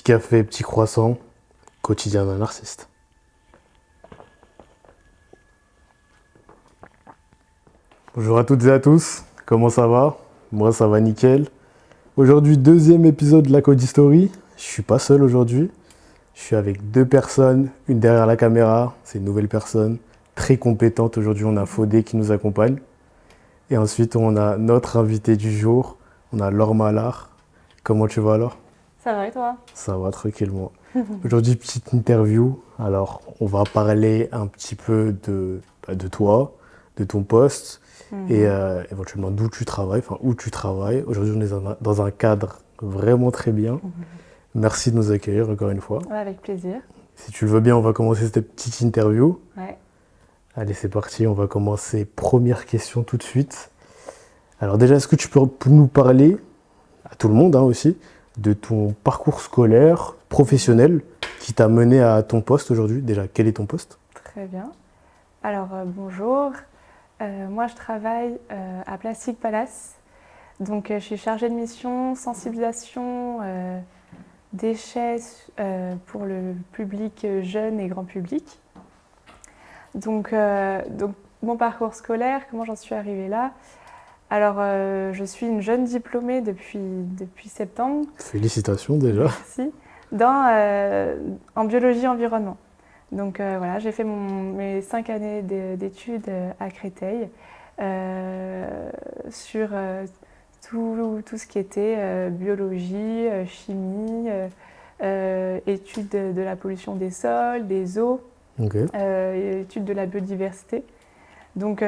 Petit café, petit croissant, quotidien d'un artiste. Bonjour à toutes et à tous, comment ça va? Moi ça va nickel. Aujourd'hui, deuxième épisode de la Cody Story. Je suis pas seul aujourd'hui. Je suis avec deux personnes, une derrière la caméra, c'est une nouvelle personne, très compétente. Aujourd'hui, on a Fodé qui nous accompagne. Et ensuite, on a notre invité du jour, on a Laure Mallard. Comment tu vas alors? Ça va et toi? Ça va tranquillement. Aujourd'hui, petite interview. Alors, on va parler un petit peu de toi, de ton poste et éventuellement d'où tu travailles, enfin où tu travailles. Aujourd'hui, on est dans un cadre vraiment très bien. Merci de nous accueillir encore une fois. Ouais, avec plaisir. Si tu le veux bien, on va commencer cette petite interview. Ouais. Allez, c'est parti, on va commencer. Première question tout de suite. Alors déjà, est-ce que tu peux nous parler, à tout le monde hein, aussi, de ton parcours scolaire, professionnel, qui t'a mené à ton poste aujourd'hui? Déjà, quel est ton poste? Très bien. Alors, bonjour. Moi, je travaille à Plastic Palace. Donc, je suis chargée de mission sensibilisation déchets pour le public jeune et grand public. Donc, mon parcours scolaire, comment j'en suis arrivée là? Alors, je suis une jeune diplômée depuis septembre. Félicitations déjà. Merci. En biologie environnement. Donc voilà, j'ai fait mes 5 années d'études à Créteil sur tout ce qui était biologie, chimie, études de la pollution des sols, des eaux, Ok. et études de la biodiversité. Donc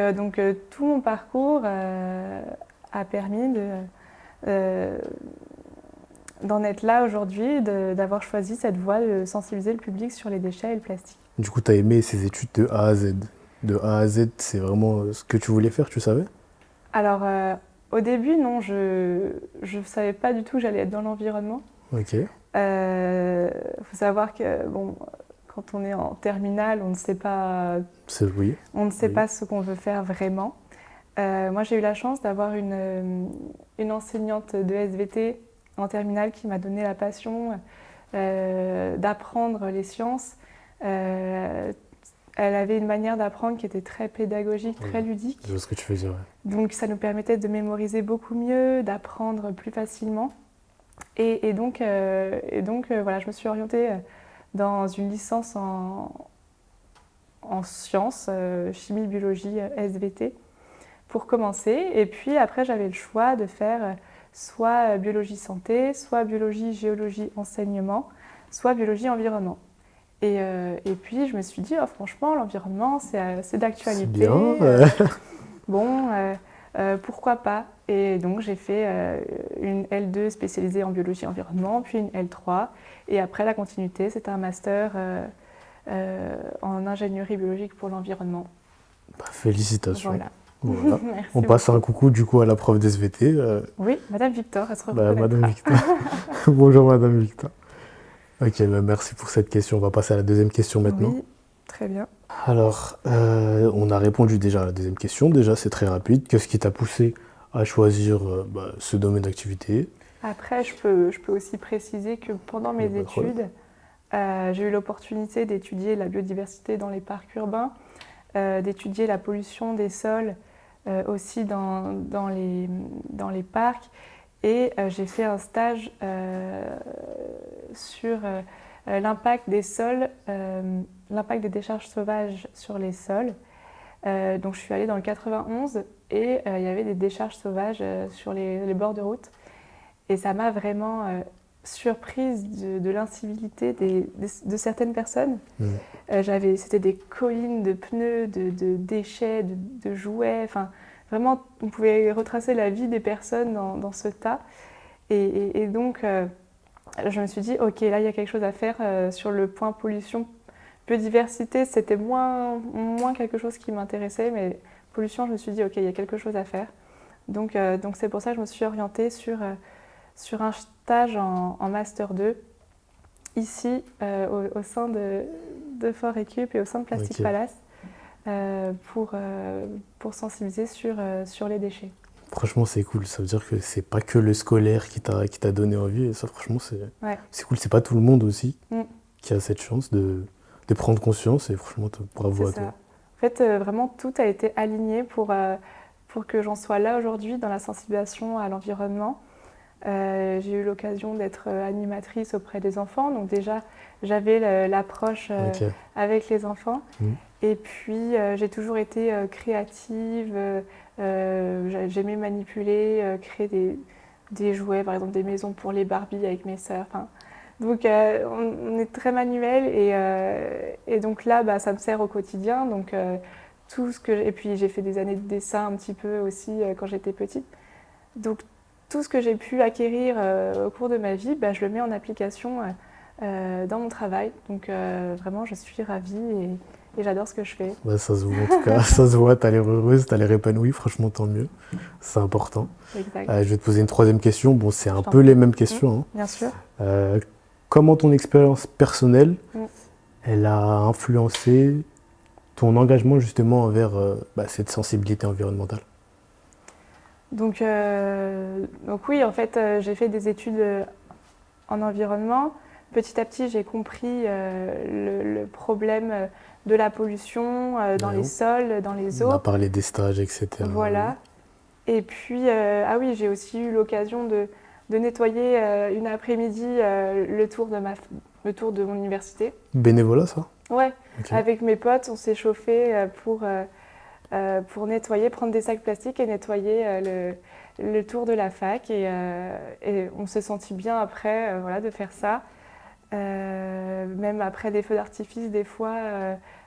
tout mon parcours a permis euh, d'en être là aujourd'hui, d'avoir choisi cette voie de sensibiliser le public sur les déchets et le plastique. Du coup, tu as aimé ces études de A à Z. De A à Z, c'est vraiment ce que tu voulais faire, tu savais? Alors, au début, non, je ne savais pas du tout que j'allais être dans l'environnement. Ok. Faut savoir que, bon, quand on est en terminale, on ne sait pas, C'est oui. on ne sait Oui. pas ce qu'on veut faire vraiment. Moi, j'ai eu la chance d'avoir une enseignante de SVT en terminale qui m'a donné la passion d'apprendre les sciences. Elle avait une manière d'apprendre qui était très pédagogique, très ludique. Je vois ce que tu veux dire. Ouais. Donc ça nous permettait de mémoriser beaucoup mieux, d'apprendre plus facilement. Et donc voilà, je me suis orientée dans une licence en sciences, chimie, biologie, SVT, pour commencer. Et puis après, j'avais le choix de faire soit biologie santé, soit biologie, géologie, enseignement, soit biologie, environnement. Et puis je me suis dit, oh, franchement, l'environnement, c'est C'est d'actualité. bien. Bon, pourquoi pas? Et donc j'ai fait une L2 spécialisée en biologie environnement, puis une L3. Et après la continuité, c'était un master en ingénierie biologique pour l'environnement. Bah, félicitations. Voilà. Voilà. Merci On passe beaucoup. un coucou du coup à la prof d'SVT. Oui, Madame Victor, elle se Bah, Madame reconnaîtra. Victor. Bonjour Madame Victor. Ok, bah, merci pour cette question. On va passer à la deuxième question maintenant. Oui, très bien. Alors, on a répondu déjà à la deuxième question. Déjà, c'est très rapide. Qu'est-ce qui t'a poussé à choisir ce domaine d'activité? Après, je peux aussi préciser que pendant Il n'y a mes pas de problème. études, j'ai eu l'opportunité d'étudier la biodiversité dans les parcs urbains, d'étudier la pollution des sols aussi dans les parcs. Et j'ai fait un stage sur l'impact des sols, l'impact des décharges sauvages sur les sols. Donc je suis allée dans le 91 et il y avait des décharges sauvages sur les bords de route. Et ça m'a vraiment surprise de l'incivilité de certaines personnes. C'était des collines de pneus, de déchets, de jouets. Enfin, vraiment, on pouvait retracer la vie des personnes dans ce tas. Et donc, je me suis dit, ok, là, il y a quelque chose à faire sur le point pollution. Biodiversité, c'était moins quelque chose qui m'intéressait, mais pollution, je me suis dit, ok, il y a quelque chose à faire. Donc c'est pour ça que je me suis orientée sur un stage en Master 2, ici, au sein de Fort Récup et au sein de Plastic Ok. Palace, pour sensibiliser sur les déchets. Franchement, c'est cool. Ça veut dire que c'est pas que le scolaire qui t'a donné envie. Et ça, franchement, Ouais. c'est cool. C'est pas tout le monde aussi Mm. qui a cette chance de prendre conscience. Et franchement, bravo C'est à ça. toi. En fait, vraiment, tout a été aligné pour que j'en sois là aujourd'hui dans la sensibilisation à l'environnement. J'ai eu l'occasion d'être animatrice auprès des enfants. Donc déjà, j'avais l'approche Ok. avec les enfants. Mm. Et puis, j'ai toujours été créative. J'aimais manipuler, créer des jouets, par exemple des maisons pour les Barbie avec mes sœurs. Enfin, donc, on est très manuel et donc là, bah, ça me sert au quotidien. Donc, et puis, j'ai fait des années de dessin un petit peu aussi quand j'étais petite. Donc, tout ce que j'ai pu acquérir au cours de ma vie, bah, je le mets en application dans mon travail. Donc, vraiment, je suis ravie et j'adore ce que je fais. Bah, ça se voit en tout cas. Ça se voit. T'as l'air heureuse, t'as l'air épanouie. Franchement, tant mieux. C'est important. Exact. Je vais te poser une troisième question. Bon, c'est un t'en peu prie. les mêmes questions, hein. Bien sûr. Comment ton expérience personnelle, Mm. elle a influencé ton engagement justement envers cette sensibilité environnementale? Donc oui, en fait, j'ai fait des études en environnement. Petit à petit, j'ai compris le problème de la pollution dans les Ouais, sols, dans les on a eaux. parlé des stages, etc. Oui. Voilà. Et puis, ah oui, j'ai aussi eu l'occasion de nettoyer une après-midi le tour de mon université. Bénévolat, ça? Ouais, Ok. avec mes potes, on s'est chauffé pour nettoyer, prendre des sacs plastiques et nettoyer le tour de la fac. Et on s'est senti bien après voilà, de faire ça. Même après des feux d'artifice, des fois,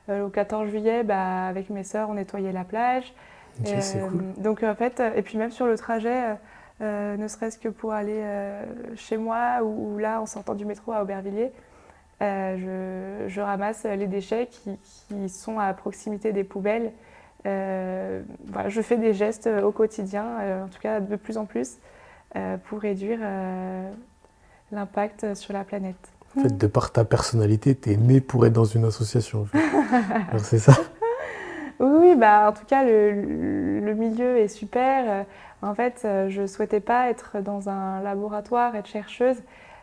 au 14 juillet, bah, avec mes sœurs, on nettoyait la plage. Ok, c'est cool. Donc en fait, et puis même sur le trajet, ne serait-ce que pour aller chez moi ou là en sortant du métro à Aubervilliers, je ramasse les déchets qui sont à proximité des poubelles. Voilà, je fais des gestes au quotidien, en tout cas de plus en plus, pour réduire l'impact sur la planète. En fait, de par ta personnalité, t'es né pour être dans une association, en fait. Alors, c'est ça? Oui, bah, en tout cas, le milieu est super. En fait, je ne souhaitais pas être dans un laboratoire, être chercheuse,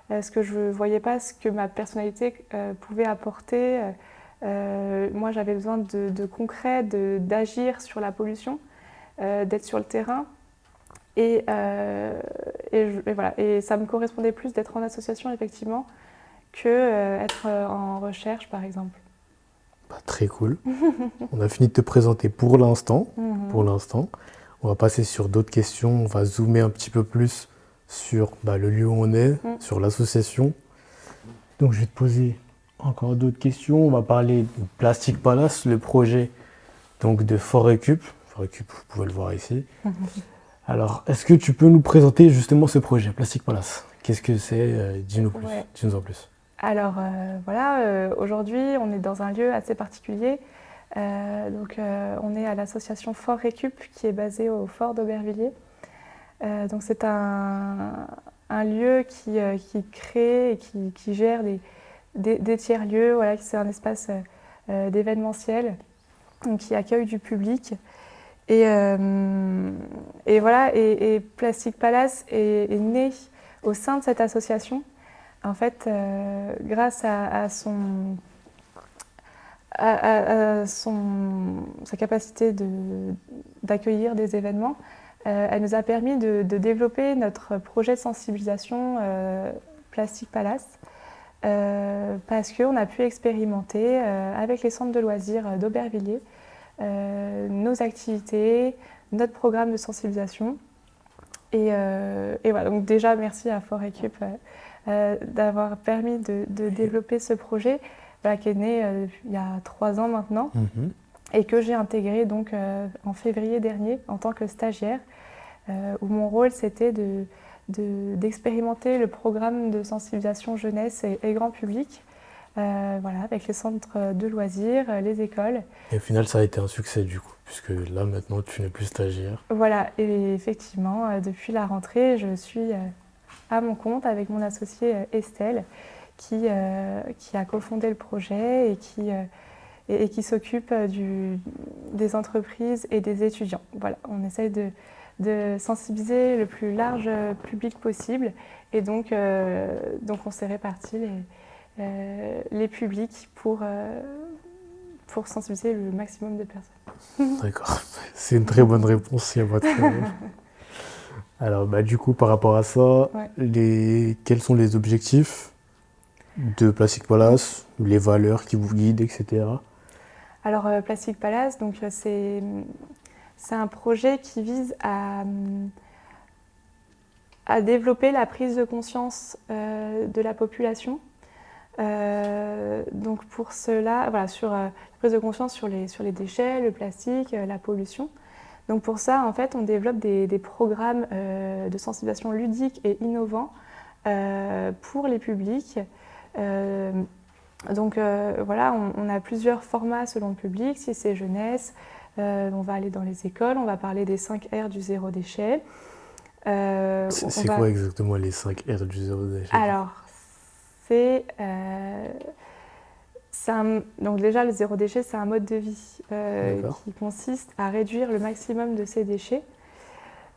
parce que je ne voyais pas ce que ma personnalité pouvait apporter. Moi, j'avais besoin de concret, d'agir sur la pollution, d'être sur le terrain. Et voilà. Et ça me correspondait plus d'être en association, effectivement, que être en recherche, par exemple. Bah, très cool. On a fini de te présenter pour l'instant. Pour l'instant. On va passer sur d'autres questions. On va zoomer un petit peu plus sur le lieu où on est, sur l'association. Donc, je vais te poser encore d'autres questions. On va parler de Plastic Palace, le projet donc, de Forecup. Forecup, vous pouvez le voir ici. Alors, est-ce que tu peux nous présenter justement ce projet, Plastic Palace? Qu'est-ce que c'est? Dis-nous plus. Ouais. Dis-nous en plus. Alors voilà, aujourd'hui on est dans un lieu assez particulier. On est à l'association Fort Récup qui est basée au fort d'Aubervilliers. Donc c'est un lieu qui crée et qui gère des tiers-lieux. Voilà, c'est un espace d'événementiel qui accueille du public. Et voilà, et Plastic Palace est né au sein de cette association. En fait, grâce à sa capacité d'accueillir des événements, elle nous a permis de développer notre projet de sensibilisation Plastic Palace parce qu'on a pu expérimenter avec les centres de loisirs d'Aubervilliers nos activités, notre programme de sensibilisation. Et voilà, donc déjà merci à Fort Récup d'avoir permis de développer ce projet qui est né il y a 3 ans maintenant et que j'ai intégré donc en février dernier en tant que stagiaire où mon rôle c'était d'expérimenter le programme de sensibilisation jeunesse et grand public voilà, avec les centres de loisirs, les écoles. Et au final, ça a été un succès du coup, puisque là maintenant tu n'es plus stagiaire. Voilà, et effectivement, depuis la rentrée, je suis à mon compte avec mon associée Estelle, qui a cofondé le projet et qui s'occupe des entreprises et des étudiants. Voilà, on essaye de sensibiliser le plus large public possible. Et donc on s'est répartis les publics pour sensibiliser le maximum de personnes. D'accord, c'est une très bonne réponse, il n'y a pas de problème. Alors, du coup, par rapport à ça, Ouais. quels sont les objectifs de Plastic Palace, les valeurs qui vous guident, etc. Alors, Plastic Palace, donc, c'est un projet qui vise à développer la prise de conscience de la population. Donc pour cela, voilà, sur la prise de conscience sur les déchets, le plastique, la pollution. Donc pour ça, en fait, on développe des programmes de sensibilisation ludiques et innovants pour les publics. Donc voilà, on a plusieurs formats selon le public. Si c'est jeunesse, on va aller dans les écoles, on va parler des 5 R du zéro déchet. C'est quoi exactement les 5 R du zéro déchet? Alors, donc déjà, le zéro déchet, c'est un mode de vie qui consiste à réduire le maximum de ces déchets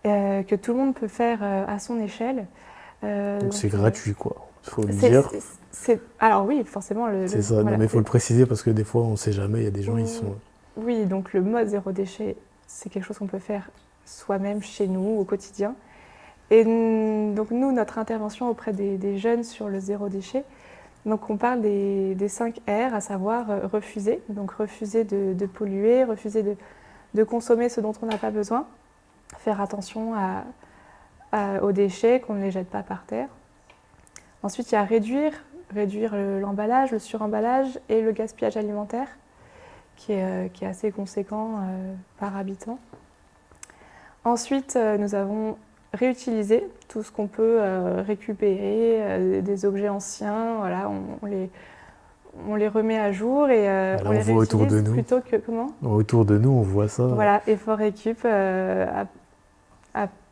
que tout le monde peut faire à son échelle. Donc c'est gratuit, quoi, il faut le dire. Alors oui, forcément. C'est ça, voilà, non, mais il faut le préciser parce que des fois, on ne sait jamais, il y a des gens, ils sont... Oui, donc le mode zéro déchet, c'est quelque chose qu'on peut faire soi-même, chez nous, au quotidien. Et donc nous, notre intervention auprès des jeunes sur le zéro déchet, donc on parle des 5 R, à savoir refuser, donc refuser de polluer, refuser de consommer ce dont on n'a pas besoin, faire attention aux déchets, qu'on ne les jette pas par terre. Ensuite, il y a réduire l'emballage, le suremballage et le gaspillage alimentaire, qui est assez conséquent par habitant. Ensuite, nous avons réutiliser tout ce qu'on peut récupérer, des objets anciens, voilà, on les remet à jour et on les réutilise plutôt que... Comment ? Autour de nous, on voit ça. Voilà, Effort Récup a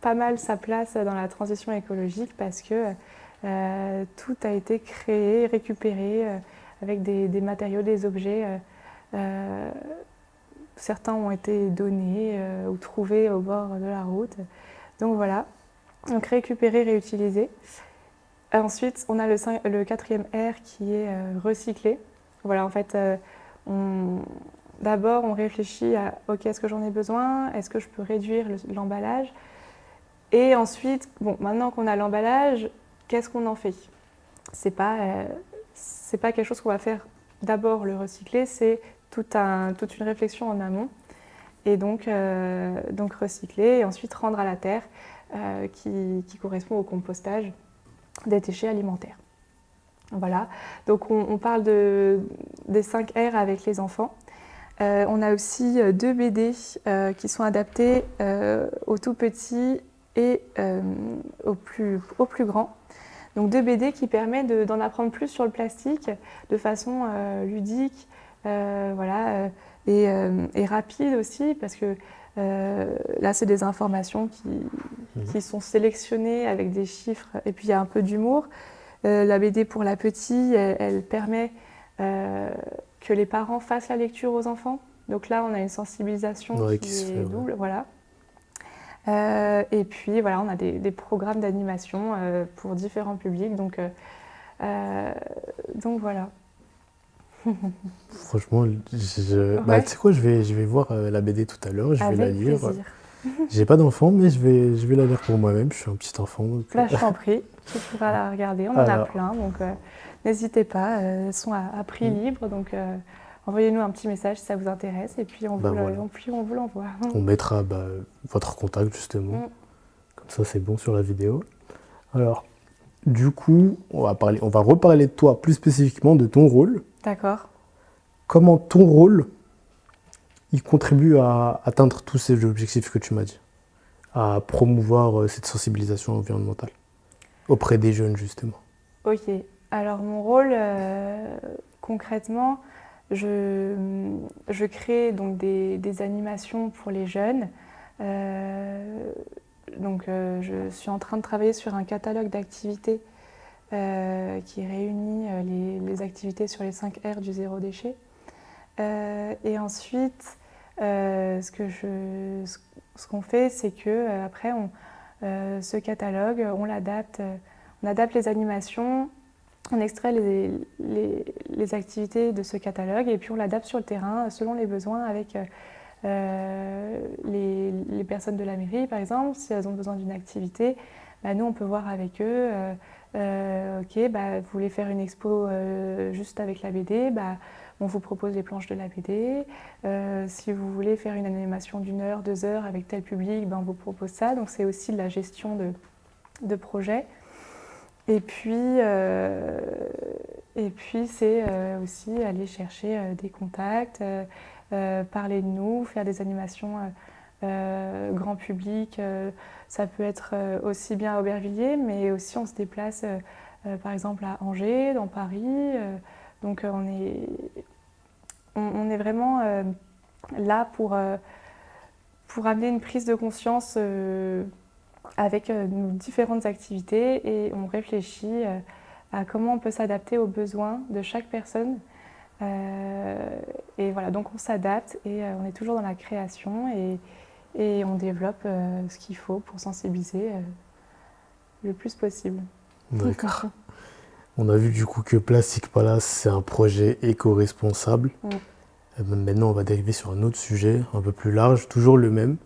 pas mal sa place dans la transition écologique parce que tout a été créé, récupéré avec des matériaux, des objets. Certains ont été donnés ou trouvés au bord de la route. Donc voilà, donc récupérer, réutiliser. Ensuite, on a le 4e R qui est recycler. Voilà, en fait, d'abord, on réfléchit à « Ok, est-ce que j'en ai besoin ? Est-ce que je peux réduire l'emballage ?» Et ensuite, bon, maintenant qu'on a l'emballage, qu'est-ce qu'on en fait ? C'est pas quelque chose qu'on va faire d'abord le recycler, c'est toute une réflexion en amont. Et donc recycler et ensuite rendre à la terre qui correspond au compostage des déchets alimentaires. Voilà, donc on parle des 5 R avec les enfants. On a aussi 2 BD qui sont adaptés aux tout petits et aux plus grands. Donc 2 BD qui permettent d'en apprendre plus sur le plastique de façon ludique, voilà, et rapide aussi, parce que là, c'est des informations qui sont sélectionnées avec des chiffres, et puis il y a un peu d'humour. La BD pour la petite, elle permet que les parents fassent la lecture aux enfants. Donc là, on a une sensibilisation qui est double. Voilà. Et puis, voilà, on a des programmes d'animation pour différents publics. Donc voilà. Franchement, tu sais quoi, je vais voir la BD tout à l'heure, je vais la lire. Plaisir. J'ai pas d'enfant, mais je vais la lire pour moi-même, je suis un petit enfant. Donc... Là, je t'en prie, tu pourras la regarder, on en a plein, donc n'hésitez pas, elles sont à prix libre, donc envoyez-nous un petit message si ça vous intéresse, et puis on vous l'envoie. On mettra votre contact justement, comme ça c'est bon sur la vidéo. Alors, du coup, on va reparler de toi plus spécifiquement, de ton rôle. D'accord. Comment ton rôle, il contribue à atteindre tous ces objectifs que tu m'as dit, à promouvoir cette sensibilisation environnementale auprès des jeunes, justement. Ok. Alors, mon rôle, concrètement, je crée donc des animations pour les jeunes. Je suis en train de travailler sur un catalogue d'activités qui réunit les activités sur les 5 R du zéro déchet. Et ensuite, ce ce qu'on fait, c'est que après, ce catalogue, on l'adapte, on adapte les animations, on extrait les activités de ce catalogue et puis on l'adapte sur le terrain selon les besoins avec les personnes de la mairie, par exemple. Si elles ont besoin d'une activité, bah, nous, on peut voir avec eux, ok, bah, vous voulez faire une expo juste avec la BD, bah, on vous propose les planches de la BD. Si vous voulez faire une animation d'1 heure, 2 heures avec tel public, bah, on vous propose ça. Donc c'est aussi de la gestion de projet. Et puis c'est aussi aller chercher des contacts, parler de nous, faire des animations grand public. Ça peut être aussi bien à Aubervilliers, mais aussi on se déplace par exemple à Angers, dans Paris. Donc on est vraiment là pour amener une prise de conscience avec nos différentes activités et on réfléchit à comment on peut s'adapter aux besoins de chaque personne. Et voilà, donc on s'adapte et on est toujours dans la création et on développe ce qu'il faut pour sensibiliser le plus possible. D'accord. On a vu du coup que Plastic Palace, c'est un projet éco-responsable. Maintenant, on va dériver sur un autre sujet un peu plus large, toujours le même,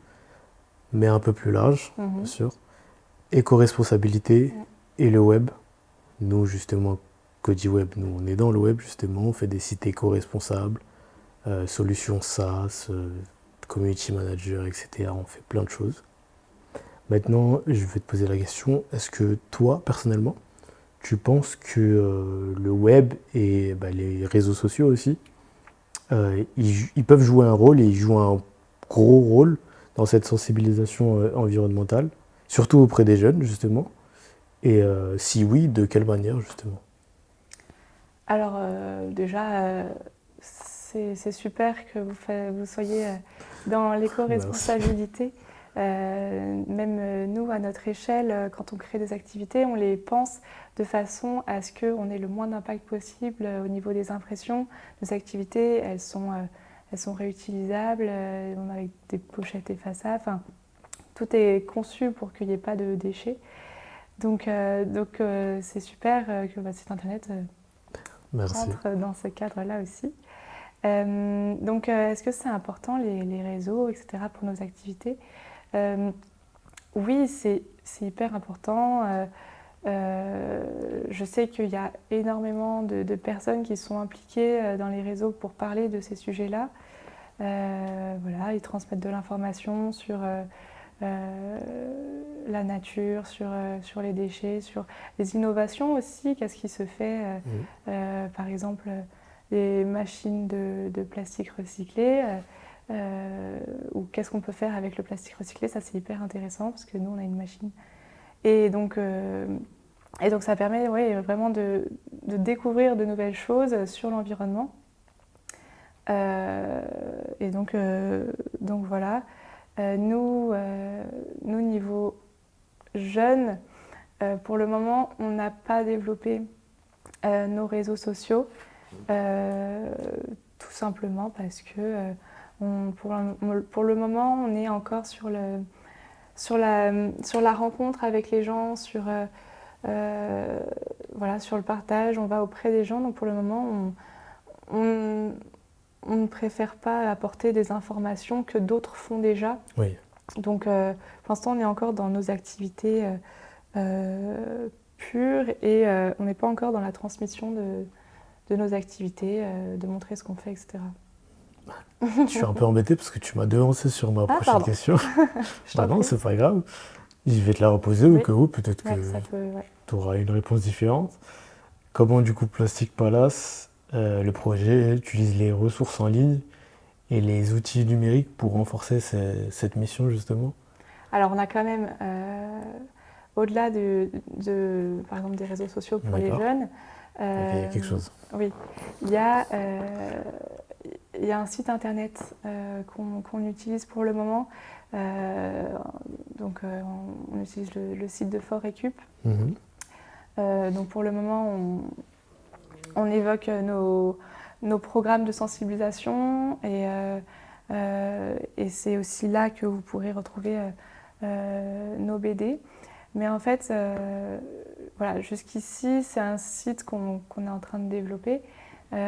mais un peu plus large, bien sûr. Éco-responsabilité et le web. Nous, justement, Cody Web, nous, on est dans le web, justement, on fait des sites éco-responsables, solutions SaaS, community manager, etc. On fait plein de choses. Maintenant, je vais te poser la question, est-ce que toi, personnellement, tu penses que le web et les réseaux sociaux aussi, ils peuvent jouer un rôle et ils jouent un gros rôle dans cette sensibilisation environnementale, surtout auprès des jeunes, justement? Et si oui, de quelle manière, justement? Alors déjà, c'est super que vous soyez dans l'éco-responsabilité. Même nous, à notre échelle, quand on crée des activités, on les pense de façon à ce qu'on ait le moins d'impact possible au niveau des impressions. Nos activités, elles sont réutilisables, on a avec des pochettes effaçables, enfin, tout est conçu pour qu'il n'y ait pas de déchets. Donc c'est super que votre site internet rentre dans ce cadre-là aussi. Donc est-ce que c'est important les réseaux, etc. pour nos activités? Oui, c'est hyper important. Je sais qu'il y a énormément de personnes qui sont impliquées dans les réseaux pour parler de ces sujets-là. Voilà, ils transmettent de l'information sur la nature, sur les déchets, sur les innovations aussi, qu'est-ce qui se fait, par exemple les machines de plastique recyclé, ou qu'est-ce qu'on peut faire avec le plastique recyclé, ça c'est hyper intéressant parce que nous on a une machine. Et donc ça permet vraiment de découvrir de nouvelles choses sur l'environnement. Et donc voilà. Nous, niveau jeunes, pour le moment, on n'a pas développé nos réseaux sociaux, tout simplement parce que pour le moment, on est encore sur la rencontre avec les gens, sur le partage, on va auprès des gens. Donc pour le moment, on ne préfère pas apporter des informations que d'autres font déjà. Oui. Donc pour l'instant, on est encore dans nos activités pures et on n'est pas encore dans la transmission de nos activités, de montrer ce qu'on fait, etc. Je suis un peu embêté parce que tu m'as devancé sur ma prochaine question. Non, c'est pas grave. Je vais te la reposer au cas où, peut-être que tu auras une réponse différente. Comment du coup Plastic Palace, le projet utilise les ressources en ligne et les outils numériques pour renforcer cette mission justement? Alors on a quand même, au-delà par exemple des réseaux sociaux pour les jeunes, il y a quelque chose. Oui, il y a un site internet qu'on utilise pour le moment. Donc on utilise le site de Fort Récup. Donc pour le moment, on évoque nos programmes de sensibilisation et Et c'est aussi là que vous pourrez retrouver nos BD. Mais en fait, voilà, jusqu'ici, c'est un site qu'on est en train de développer. Mais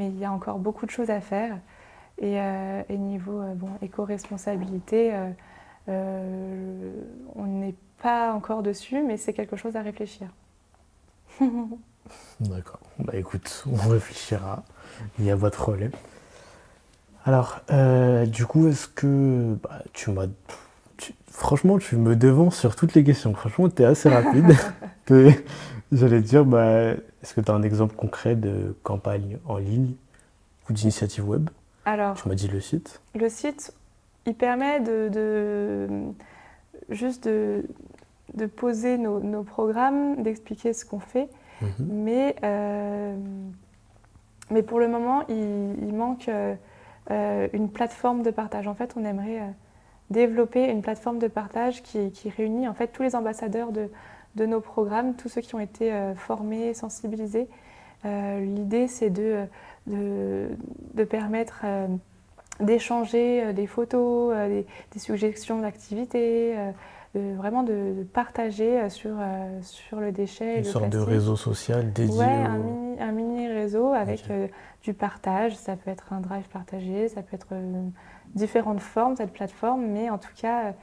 il y a encore beaucoup de choses à faire. Et niveau éco-responsabilité, on n'est pas encore dessus, mais c'est quelque chose à réfléchir. D'accord. Bah écoute, on réfléchira. Il n'y a pas de problème. Alors, du coup, est-ce que franchement, tu me devances sur toutes les questions. Franchement, tu es assez rapide. J'allais te dire, est-ce que tu as un exemple concret de campagne en ligne ou d'initiative web? Alors, Tu m'as dit le site. le site, il permet juste de poser nos programmes, d'expliquer ce qu'on fait. Mhm. Mais pour le moment, il manque une plateforme de partage. En fait, on aimerait développer une plateforme de partage qui réunit en fait tous les ambassadeurs de nos programmes, tous ceux qui ont été formés, sensibilisés. L'idée, c'est de permettre d'échanger des photos, des suggestions d'activités, vraiment de partager sur le déchet et Une le sorte de plastique. réseau social dédié Ouais, au... un mini réseau avec Ok. du partage. Ça peut être un drive partagé, ça peut être différentes formes, cette plateforme, mais en tout cas,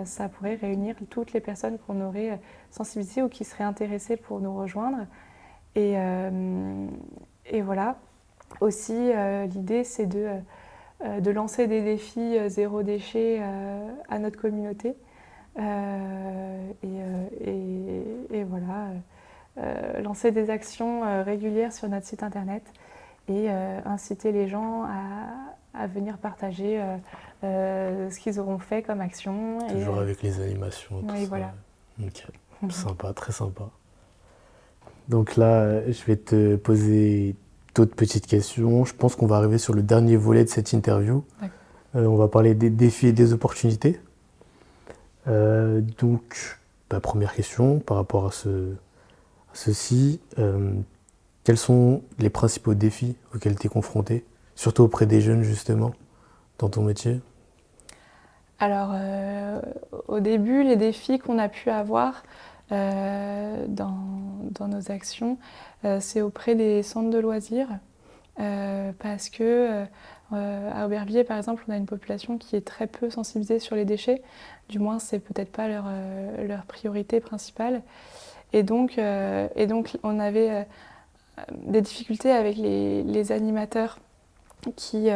ça pourrait réunir toutes les personnes qu'on aurait sensibilisées ou qui seraient intéressées pour nous rejoindre. Et, euh, et voilà. Aussi, l'idée, c'est de lancer des défis zéro déchet à notre communauté. Et voilà, lancer des actions régulières sur notre site internet et inciter les gens à venir partager ce qu'ils auront fait comme action. Toujours avec les animations, tout Oui, ça. voilà. Ok. Sympa, très sympa. Donc là, je vais te poser d'autres petites questions. Je pense qu'on va arriver sur le dernier volet de cette interview. D'accord. On va parler des défis et des opportunités. Donc, première question par rapport à ceci. Quels sont les principaux défis auxquels tu es confronté, surtout auprès des jeunes justement, dans ton métier? Alors, au début, les défis qu'on a pu avoir dans nos actions, c'est auprès des centres de loisirs. Parce que à Aubervilliers, par exemple, on a une population qui est très peu sensibilisée sur les déchets. Du moins, c'est peut-être pas leur priorité principale. Et donc on avait des difficultés avec les animateurs qui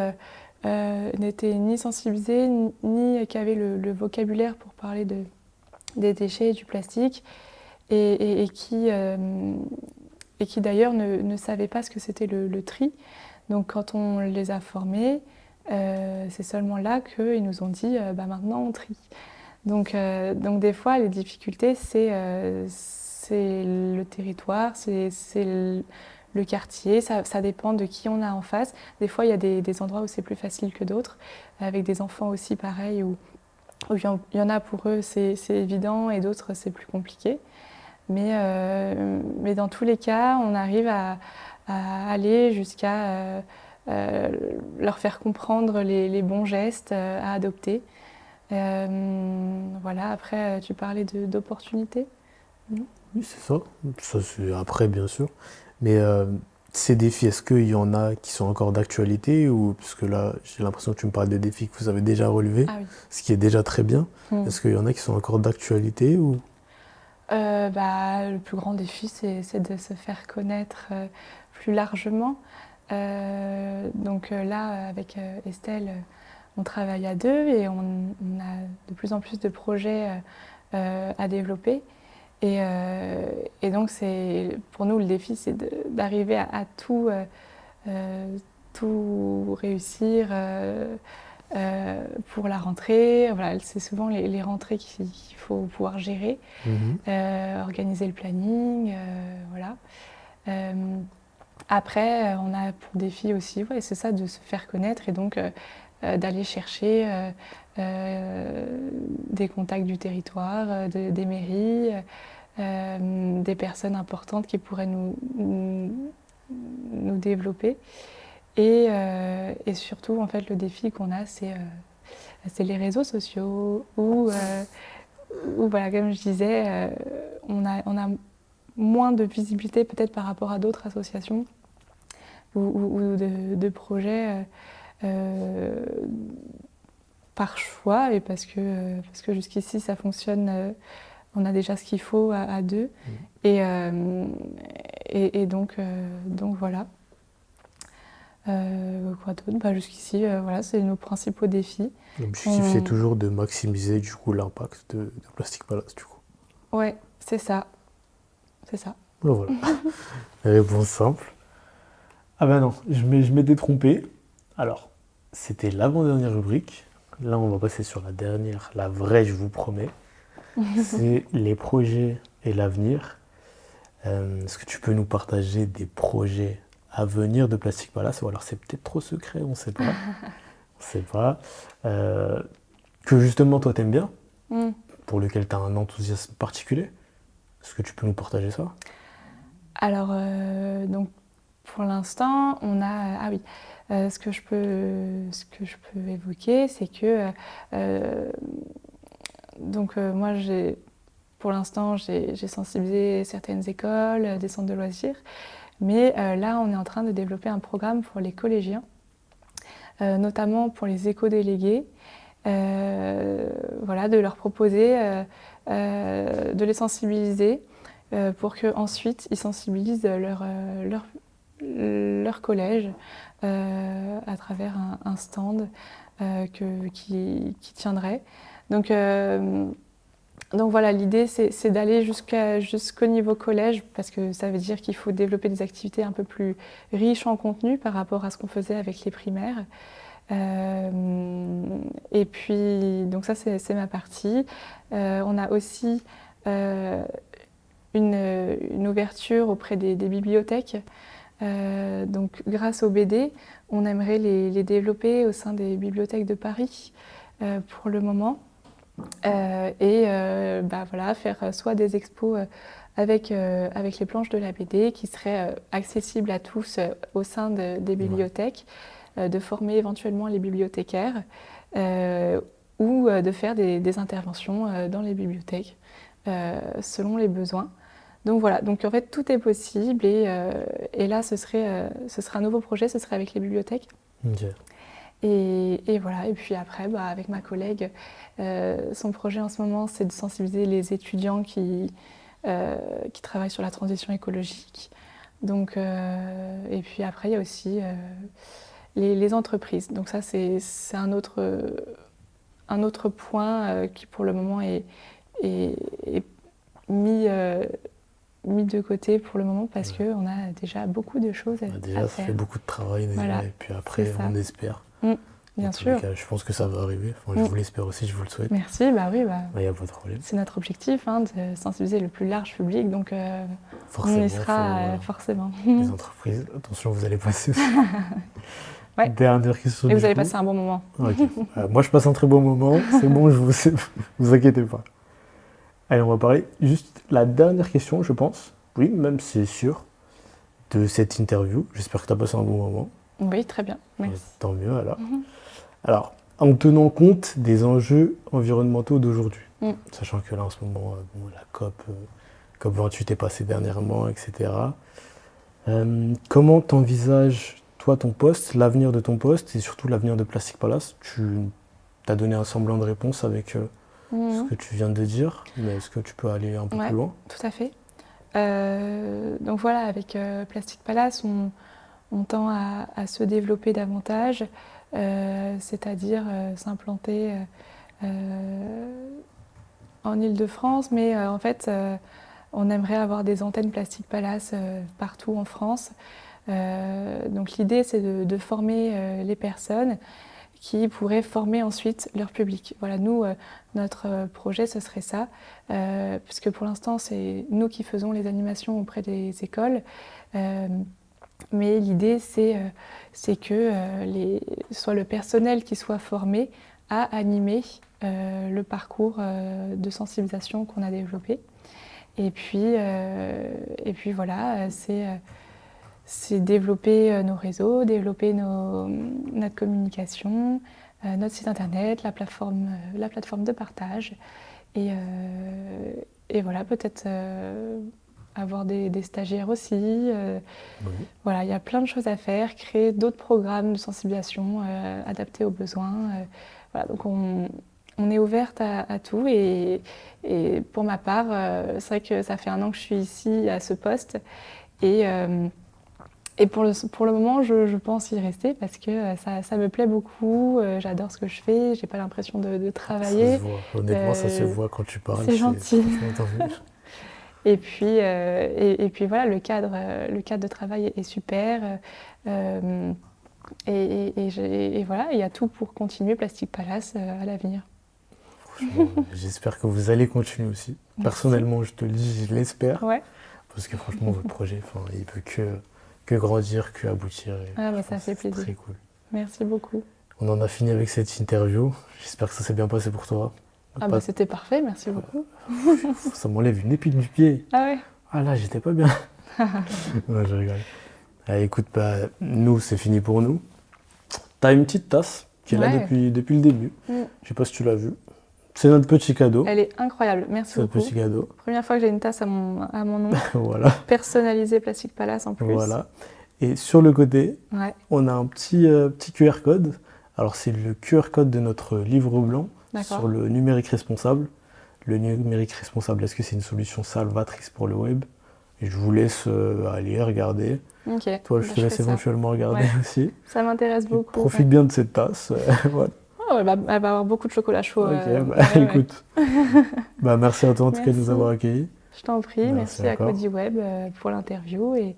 n'étaient ni sensibilisés, ni qui avaient le vocabulaire pour parler des déchets et du plastique, et qui d'ailleurs ne savaient pas ce que c'était le tri. Donc quand on les a formés, c'est seulement là qu'ils nous ont dit maintenant on trie. Donc des fois les difficultés c'est le territoire, c'est le quartier, ça dépend de qui on a en face. Des fois il y a des endroits où c'est plus facile que d'autres, avec des enfants aussi pareil, où il y en a pour eux c'est évident et d'autres c'est plus compliqué. Mais dans tous les cas, on arrive à aller jusqu'à leur faire comprendre les bons gestes à adopter. Voilà, après, tu parlais d'opportunités. Oui, c'est ça. Ça, c'est après, bien sûr. Mais ces défis, est-ce qu'il y en a qui sont encore d'actualité ou puisque là, j'ai l'impression que tu me parles de défis que vous avez déjà relevés, Ah oui. ce qui est déjà très bien. Mm. Est-ce qu'il y en a qui sont encore d'actualité ou... Le plus grand défi, c'est de se faire connaître plus largement. Là, avec Estelle, on travaille à deux et on a de plus en plus de projets à développer. Et donc, pour nous, le défi, c'est d'arriver à tout réussir pour la rentrée. Voilà, c'est souvent les rentrées qu'il faut pouvoir gérer, Mhm. organiser le planning. Voilà. Euh, Après, on a pour défi aussi, ouais, c'est ça, de se faire connaître et donc d'aller chercher des contacts du territoire, des mairies, des personnes importantes qui pourraient nous développer. Et surtout, en fait, le défi qu'on a, c'est les réseaux sociaux où, voilà, comme je disais, on a moins de visibilité peut-être par rapport à d'autres associations ou de projets par choix et parce que jusqu'ici ça fonctionne, on a déjà ce qu'il faut à deux. Et donc voilà. Quoi d'autre? Jusqu'ici, voilà, c'est nos principaux défis. L'objectif, c'est toujours de maximiser du coup l'impact de Plastic Palace, du coup. Ouais, c'est ça. C'est ça. Ben voilà. Réponse simple. Ah ben non, je m'étais trompé. Alors, c'était l'avant-dernière rubrique. Là, on va passer sur la dernière, la vraie, je vous promets. C'est les projets et l'avenir. Est-ce que tu peux nous partager des projets à venir de Plastic Palace? Ou alors c'est peut-être trop secret, on ne sait pas. On sait pas. Que justement, toi, t'aimes bien, pour lequel tu as un enthousiasme particulier. Est-ce que tu peux nous partager ça? Alors, donc, pour l'instant, on a... Ah oui, ce que je peux évoquer, c'est que... moi, pour l'instant, j'ai sensibilisé certaines écoles, des centres de loisirs. Mais là, on est en train de développer un programme pour les collégiens, notamment pour les éco-délégués. Voilà, de leur proposer, de les sensibiliser pour qu'ensuite ils sensibilisent leur collège à travers un stand qui tiendrait. Donc voilà, l'idée c'est d'aller jusqu'au niveau collège parce que ça veut dire qu'il faut développer des activités un peu plus riches en contenu par rapport à ce qu'on faisait avec les primaires. Et puis, donc ça c'est ma partie. On a aussi une ouverture auprès des bibliothèques. Donc grâce au BD, on aimerait les développer au sein des bibliothèques de Paris pour le moment. Voilà, faire soit des expos avec les planches de la BD qui seraient accessibles à tous au sein des bibliothèques, de former éventuellement les bibliothécaires ou de faire des interventions dans les bibliothèques selon les besoins. Donc voilà, donc en fait tout est possible et là ce serait un nouveau projet, ce serait avec les bibliothèques. Okay. Et voilà, et puis après, avec ma collègue, son projet en ce moment, c'est de sensibiliser les étudiants qui travaillent sur la transition écologique. Donc, et puis après, il y a aussi les entreprises. Donc ça, c'est un autre point qui, pour le moment, est mis de côté pour le moment parce qu'on a déjà beaucoup de choses à déjà, faire. ça fait beaucoup de travail déjà, Voilà, et puis après, on espère. Bien sûr. Cas, je pense que ça va arriver. Enfin, je vous l'espère aussi, je vous le souhaite. Merci, oui. Il n'y a pas de problème. C'est notre objectif, de sensibiliser le plus large public, donc forcément, on y sera forcément. Les entreprises, attention, vous allez passer. Ouais. Dernière question. Et vous allez passer un bon moment. Okay. Moi, je passe un très bon moment. C'est bon, vous inquiétez pas. Allez, on va parler juste la dernière question, je pense. Oui, même c'est sûr, de cette interview. J'espère que tu as passé un bon moment. Oui, très bien. Merci. Tant mieux, alors. Alors, en tenant compte des enjeux environnementaux d'aujourd'hui, sachant que là, en ce moment, la COP28 est passée dernièrement, etc. Comment t'envisages, toi, ton poste, l'avenir de ton poste et surtout l'avenir de Plastic Palace? Tu as donné un semblant de réponse avec ce que tu viens de dire, mais est-ce que tu peux aller un peu plus loin? Tout à fait. Donc voilà, avec Plastic Palace, on tend à se développer davantage, c'est-à-dire s'implanter en Île-de-France, mais en fait, on aimerait avoir des antennes Plastic Palace partout en France. Donc l'idée, c'est de former les personnes qui pourraient former ensuite leur public. Voilà, nous, notre projet, ce serait ça, puisque pour l'instant, c'est nous qui faisons les animations auprès des écoles. Mais l'idée, c'est que soit le personnel qui soit formé à animer le parcours de sensibilisation qu'on a développé. Et puis voilà, c'est développer nos réseaux, développer notre communication, notre site internet, la plateforme de partage. Et voilà, peut-être avoir des stagiaires aussi. Oui. Voilà, il y a plein de choses à faire, créer d'autres programmes de sensibilisation adaptés aux besoins. Voilà, donc on est ouverte à tout et pour ma part, c'est vrai que ça fait 1 an que je suis ici à ce poste et pour le moment, je pense y rester parce que ça me plaît beaucoup, j'adore ce que je fais, j'ai pas l'impression de travailler. Ça se voit. Honnêtement, ça se voit quand tu parles. C'est gentil. Franchement, tant mieux. Et puis voilà, le cadre de travail est super. Et voilà, il y a tout pour continuer Plastic Palace à l'avenir. Franchement, j'espère que vous allez continuer aussi. Merci. Personnellement, je te le dis, je l'espère. Ouais. Parce que franchement, votre projet, il peut que grandir, que aboutir. Ah bah ça fait plaisir. Très cool. Merci beaucoup. On en a fini avec cette interview. J'espère que ça s'est bien passé pour toi. Ah bah c'était parfait, merci beaucoup. Ça m'enlève une épine du pied. Ah ouais. Ah là, j'étais pas bien. Non, je rigole. Allez, écoute, nous, c'est fini pour nous. T'as une petite tasse qui est là depuis le début. Je sais pas si tu l'as vue. C'est notre petit cadeau. Elle est incroyable, merci C'est beaucoup. notre petit cadeau. Première fois que j'ai une tasse à mon nom. Voilà. Personnalisée Plastic Palace en plus. Voilà. Et sur le côté, ouais. on a un petit QR code. Alors, c'est le QR code de notre livre blanc sur le numérique responsable. Le numérique responsable, est-ce que c'est une solution salvatrice pour le web? Et je vous laisse aller regarder. Okay. Toi, je te laisse éventuellement regarder aussi. Ça m'intéresse beaucoup. Profite bien de cette tasse. Voilà. Oh, elle va avoir beaucoup de chocolat chaud. Ok, écoute. Merci à toi en tout cas de nous avoir accueillis. Je t'en prie, merci à Codyweb pour l'interview et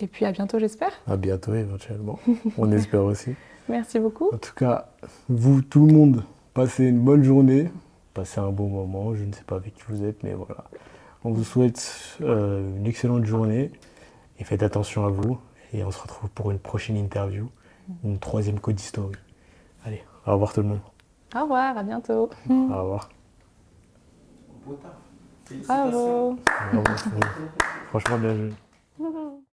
puis à bientôt j'espère. À bientôt éventuellement, on espère aussi. Merci beaucoup. En tout cas, vous tout le monde, passez une bonne journée, passez un bon moment, je ne sais pas avec qui vous êtes, mais voilà. On vous souhaite une excellente journée et faites attention à vous et on se retrouve pour une prochaine interview, une 3e Code Story. Allez, au revoir tout le monde. Au revoir, à bientôt. Au revoir. Bravo. Franchement, bien joué.